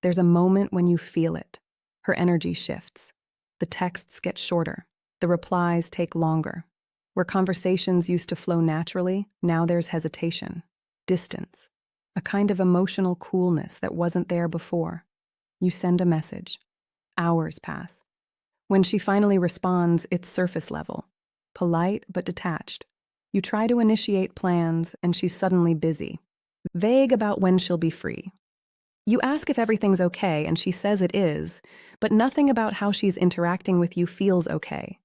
There's a moment when you feel it. Her energy shifts. The texts get shorter. The replies take longer. Where conversations used to flow naturally, now there's hesitation, distance, a kind of emotional coolness that wasn't there before. You send a message. Hours pass. When she finally responds, it's surface level, polite but detached. You try to initiate plans, and she's suddenly busy, vague about when she'll be free. You ask if everything's okay, and she says it is, but nothing about how she's interacting with you feels okay.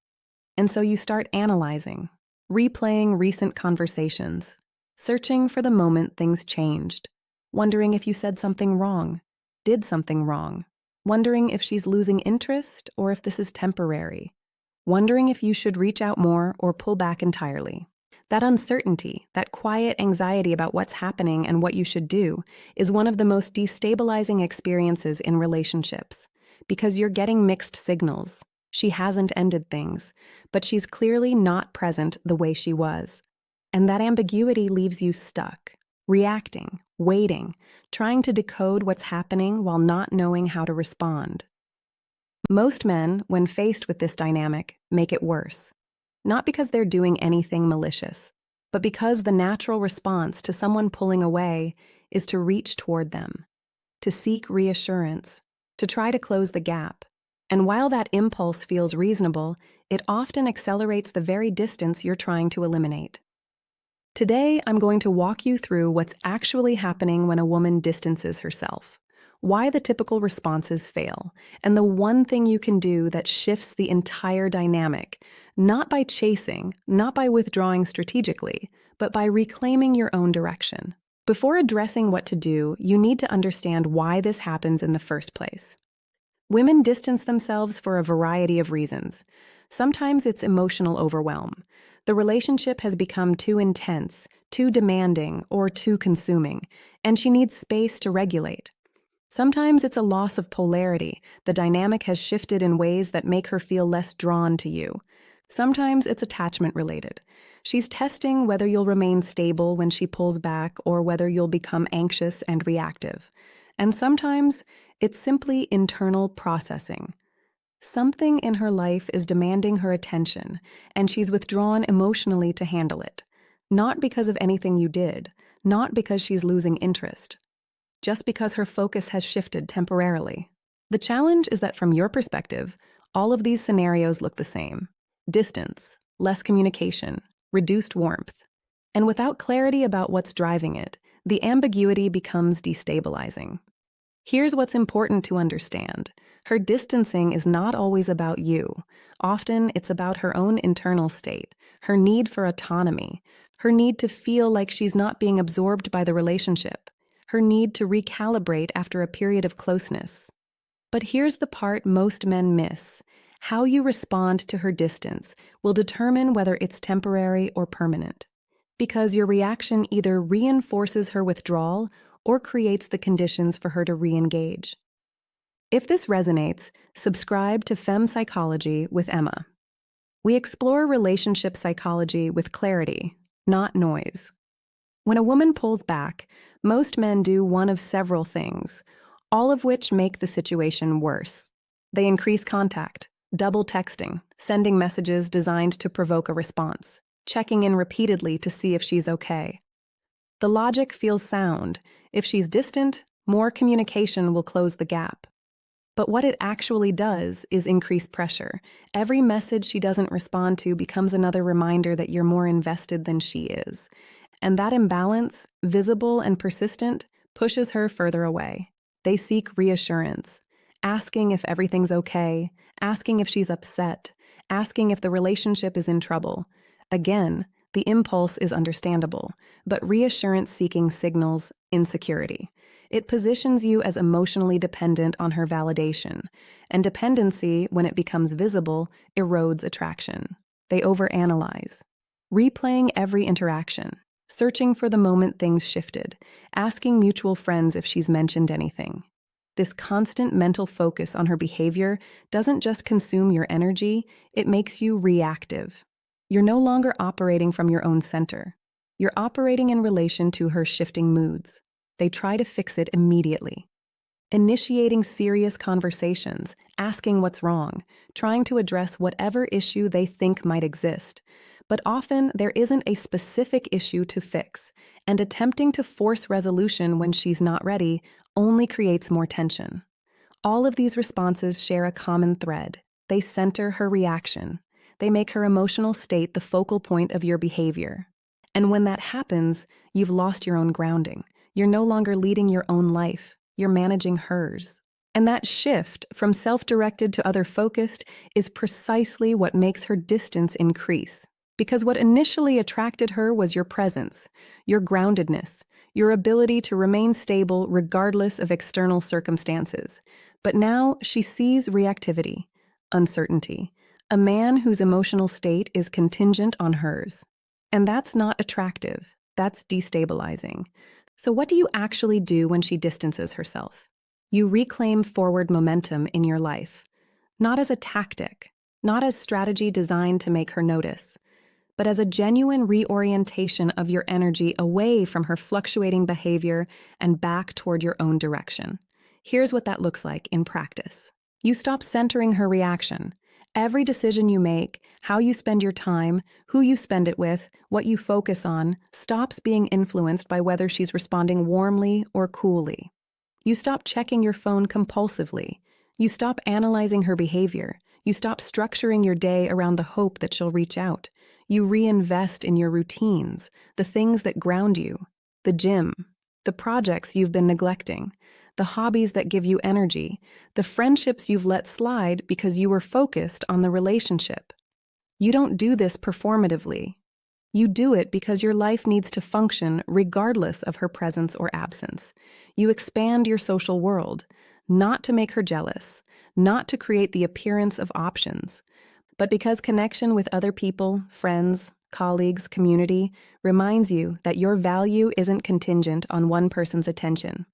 And so you start analyzing, replaying recent conversations, searching for the moment things changed, wondering if you said something wrong, did something wrong, wondering if she's losing interest or if this is temporary, wondering if you should reach out more or pull back entirely. That uncertainty, that quiet anxiety about what's happening and what you should do, is one of the most destabilizing experiences in relationships, because you're getting mixed signals. She hasn't ended things, but she's clearly not present the way she was. And that ambiguity leaves you stuck, reacting, waiting, trying to decode what's happening while not knowing how to respond. Most men, when faced with this dynamic, make it worse. Not because they're doing anything malicious, but because the natural response to someone pulling away is to reach toward them, to seek reassurance, to try to close the gap. And while that impulse feels reasonable, it often accelerates the very distance you're trying to eliminate. Today, I'm going to walk you through what's actually happening when a woman distances herself, why the typical responses fail, and the one thing you can do that shifts the entire dynamic, not by chasing, not by withdrawing strategically, but by reclaiming your own direction. Before addressing what to do, you need to understand why this happens in the first place. Women distance themselves for a variety of reasons. Sometimes it's emotional overwhelm. The relationship has become too intense, too demanding, or too consuming, and she needs space to regulate. Sometimes it's a loss of polarity. The dynamic has shifted in ways that make her feel less drawn to you. Sometimes it's attachment-related. She's testing whether you'll remain stable when she pulls back or whether you'll become anxious and reactive. And sometimes it's simply internal processing. Something in her life is demanding her attention, and she's withdrawn emotionally to handle it. Not because of anything you did, not because she's losing interest, just because her focus has shifted temporarily. The challenge is that from your perspective, all of these scenarios look the same. Distance, less communication, reduced warmth. And without clarity about what's driving it, the ambiguity becomes destabilizing. Here's what's important to understand. Her distancing is not always about you. Often, it's about her own internal state, her need for autonomy, her need to feel like she's not being absorbed by the relationship, her need to recalibrate after a period of closeness. But here's the part most men miss. How you respond to her distance will determine whether it's temporary or permanent, because your reaction either reinforces her withdrawal or creates the conditions for her to re-engage. If this resonates, subscribe to Femme Psychology with Emma. We explore relationship psychology with clarity, not noise. When a woman pulls back, most men do one of several things, all of which make the situation worse. They increase contact, double texting, sending messages designed to provoke a response, checking in repeatedly to see if she's okay. The logic feels sound. If she's distant, more communication will close the gap. But what it actually does is increase pressure. Every message she doesn't respond to becomes another reminder that you're more invested than she is. And that imbalance, visible and persistent, pushes her further away. They seek reassurance, asking if everything's okay, asking if she's upset, asking if the relationship is in trouble. Again, the impulse is understandable, but reassurance-seeking signals insecurity. It positions you as emotionally dependent on her validation, and dependency, when it becomes visible, erodes attraction. They overanalyze, replaying every interaction, searching for the moment things shifted, asking mutual friends if she's mentioned anything. This constant mental focus on her behavior doesn't just consume your energy, it makes you reactive. You're no longer operating from your own center. You're operating in relation to her shifting moods. They try to fix it immediately. initiating serious conversations, asking what's wrong, trying to address whatever issue they think might exist. But often there isn't a specific issue to fix, and attempting to force resolution when she's not ready only creates more tension. All of these responses share a common thread. They center her reaction. They make her emotional state the focal point of your behavior. And when that happens, you've lost your own grounding. You're no longer leading your own life. You're managing hers. And that shift from self-directed to other-focused is precisely what makes her distance increase. Because what initially attracted her was your presence, your groundedness, your ability to remain stable regardless of external circumstances. But now she sees reactivity, uncertainty, a man whose emotional state is contingent on hers. And that's not attractive. That's destabilizing. So what do you actually do when she distances herself? You reclaim forward momentum in your life, not as a tactic, not as strategy designed to make her notice, but as a genuine reorientation of your energy away from her fluctuating behavior and back toward your own direction. Here's what that looks like in practice. You stop centering her reaction. Every decision you make, how you spend your time, who you spend it with, what you focus on, stops being influenced by whether she's responding warmly or coolly. You stop checking your phone compulsively. You stop analyzing her behavior. You stop structuring your day around the hope that she'll reach out. You reinvest in your routines, the things that ground you, the gym, the projects you've been neglecting, the hobbies that give you energy, the friendships you've let slide because you were focused on the relationship. You don't do this performatively. You do it because your life needs to function regardless of her presence or absence. You expand your social world, not to make her jealous, not to create the appearance of options, but because connection with other people, friends, colleagues, community reminds you that your value isn't contingent on one person's attention.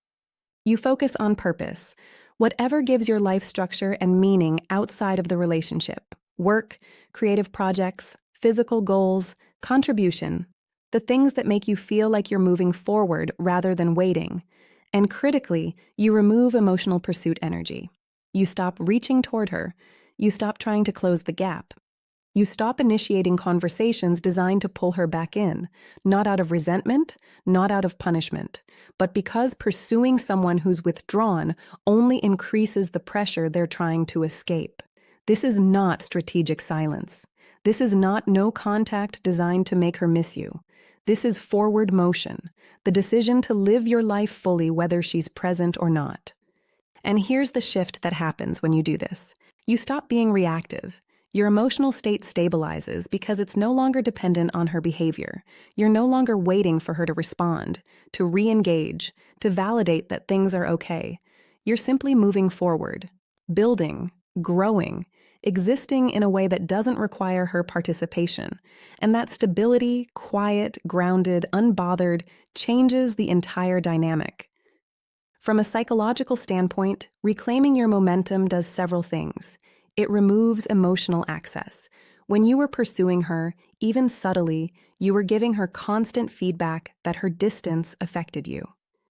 You focus on purpose, whatever gives your life structure and meaning outside of the relationship, work, creative projects, physical goals, contribution, the things that make you feel like you're moving forward rather than waiting. And critically, you remove emotional pursuit energy. You stop reaching toward her. You stop trying to close the gap. You stop initiating conversations designed to pull her back in, not out of resentment, not out of punishment, but because pursuing someone who's withdrawn only increases the pressure they're trying to escape. This is not strategic silence. This is not no contact designed to make her miss you. This is forward motion, the decision to live your life fully whether she's present or not. And here's the shift that happens when you do this. You stop being reactive. Your emotional state stabilizes because it's no longer dependent on her behavior. You're no longer waiting for her to respond, to re-engage, to validate that things are okay. You're simply moving forward, building, growing, existing in a way that doesn't require her participation. And that stability, quiet, grounded, unbothered, changes the entire dynamic. From a psychological standpoint, reclaiming your momentum does several things. It removes emotional access. When you were pursuing her, even subtly, you were giving her constant feedback that her distance affected you,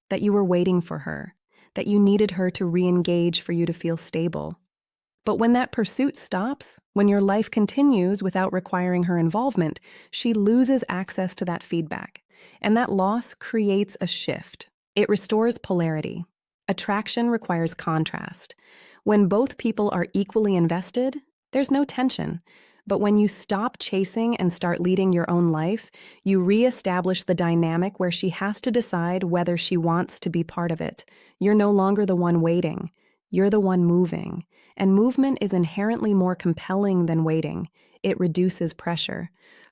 that you were waiting for her, that you needed her to re-engage for you to feel stable. But when that pursuit stops, when your life continues without requiring her involvement, she loses access to that feedback. And that loss creates a shift. It restores polarity. Attraction requires contrast. When both people are equally invested, there's no tension. But when you stop chasing and start leading your own life, you reestablish the dynamic where she has to decide whether she wants to be part of it. You're no longer the one waiting. You're the one moving. And movement is inherently more compelling than waiting. It reduces pressure.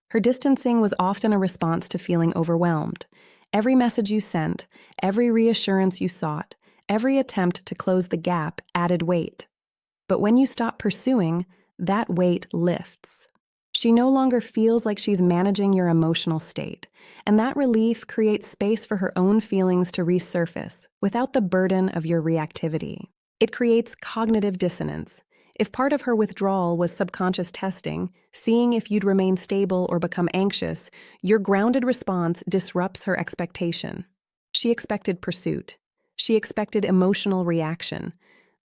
Her distancing was often a response to feeling overwhelmed. Every message you sent, every reassurance you sought, every attempt to close the gap added weight. But when you stop pursuing, that weight lifts. She no longer feels like she's managing your emotional state, and that relief creates space for her own feelings to resurface without the burden of your reactivity. It creates cognitive dissonance. If part of her withdrawal was subconscious testing, seeing if you'd remain stable or become anxious, your grounded response disrupts her expectation. She expected pursuit. She expected emotional reaction,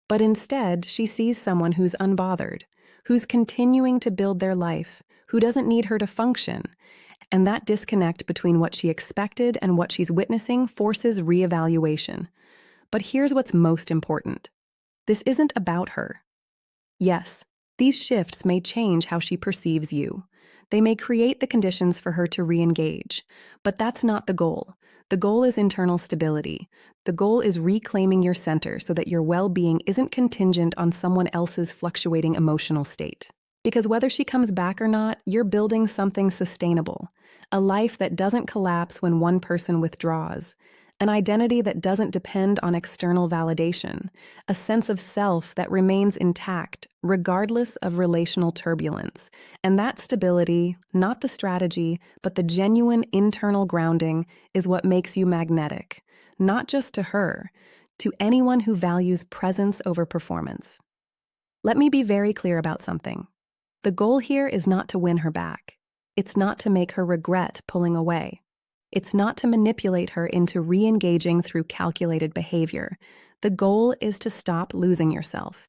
but instead she sees someone who's unbothered, who's continuing to build their life, who doesn't need her to function. And that disconnect between what she expected and what she's witnessing forces reevaluation. But here's what's most important. This isn't about her. Yes, these shifts may change how she perceives you. They may create the conditions for her to re-engage. But that's not the goal. The goal is internal stability. The goal is reclaiming your center so that your well-being isn't contingent on someone else's fluctuating emotional state. Because whether she comes back or not, you're building something sustainable. A life that doesn't collapse when one person withdraws. An identity that doesn't depend on external validation. A sense of self that remains intact, regardless of relational turbulence. And that stability, not the strategy, but the genuine internal grounding, is what makes you magnetic. Not just to her, to anyone who values presence over performance. Let me be very clear about something. The goal here is not to win her back. It's not to make her regret pulling away. It's not to manipulate her into re-engaging through calculated behavior. The goal is to stop losing yourself.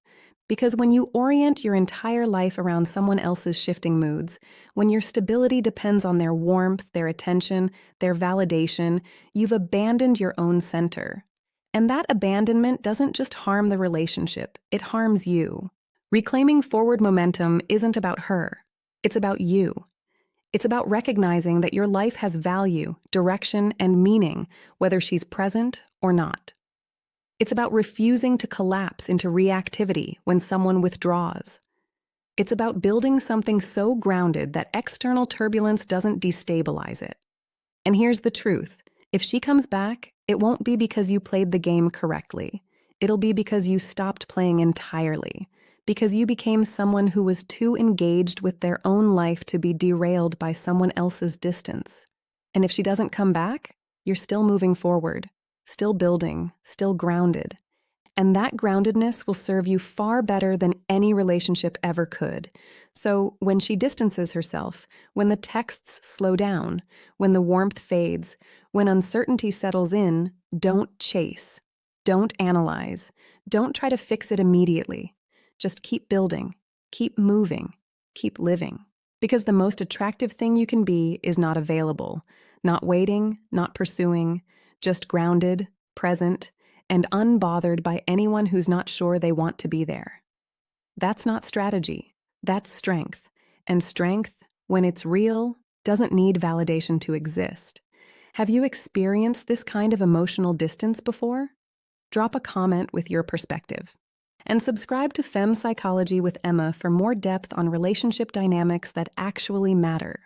Because when you orient your entire life around someone else's shifting moods, when your stability depends on their warmth, their attention, their validation, you've abandoned your own center. And that abandonment doesn't just harm the relationship, it harms you. Reclaiming forward momentum isn't about her. It's about you. It's about recognizing that your life has value, direction, and meaning, whether she's present or not. It's about refusing to collapse into reactivity when someone withdraws. It's about building something so grounded that external turbulence doesn't destabilize it. And here's the truth. If she comes back, it won't be because you played the game correctly. It'll be because you stopped playing entirely. Because you became someone who was too engaged with their own life to be derailed by someone else's distance. And if she doesn't come back, you're still moving forward, still building, still grounded. And that groundedness will serve you far better than any relationship ever could. So when she distances herself, when the texts slow down, when the warmth fades, when uncertainty settles in, don't chase, don't analyze, don't try to fix it immediately. Just keep building, keep moving, keep living. Because the most attractive thing you can be is not available, not waiting, not pursuing, just grounded, present, and unbothered by anyone who's not sure they want to be there. That's not strategy, that's strength. And strength, when it's real, doesn't need validation to exist. Have you experienced this kind of emotional distance before? Drop a comment with your perspective. And subscribe to Femme Psychology with Emma for more depth on relationship dynamics that actually matter.